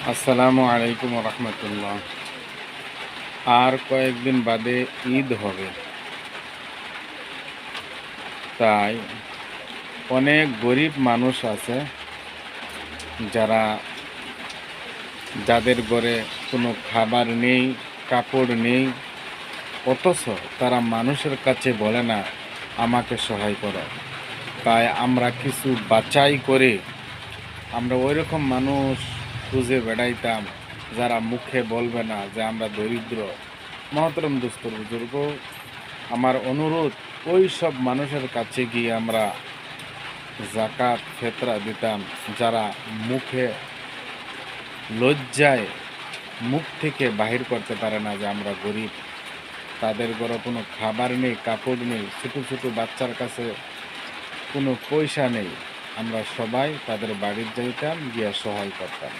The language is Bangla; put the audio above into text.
আসসালামু আলাইকুম রহমতুল্লাহ। আর কয়েকদিন বাদে ঈদ হবে, তাই অনেক গরিব মানুষ আছে যাদের ঘরে কোনো খাবার নেই, কাপড় নেই, অথচ তারা মানুষের কাছে বলে না আমাকে সহায় করো। তাই আমরা কিছু বাছাই করে আমরা ওইরকম মানুষ খুঁজে বেড়াইতাম যারা মুখে বলবে না যে আমরা দরিদ্র। মহতরম দোস্তর বুজুর্গ, আমার অনুরোধ, ওই সব মানুষের কাছে গিয়ে আমরা জাকাত ফেতরা দিতাম, যারা মুখে লজ্জায় মুখ থেকে বাহির করতে পারে না যে আমরা গরিব। তাদের ঘরে কোনো খাবার নেই, কাপড় নেই, ছোটো ছোটো বাচ্চার কাছে কোনো পয়সা নেই। আমরা সবাই তাদের বাড়ির যাইতাম, গিয়ে সহায় করতাম।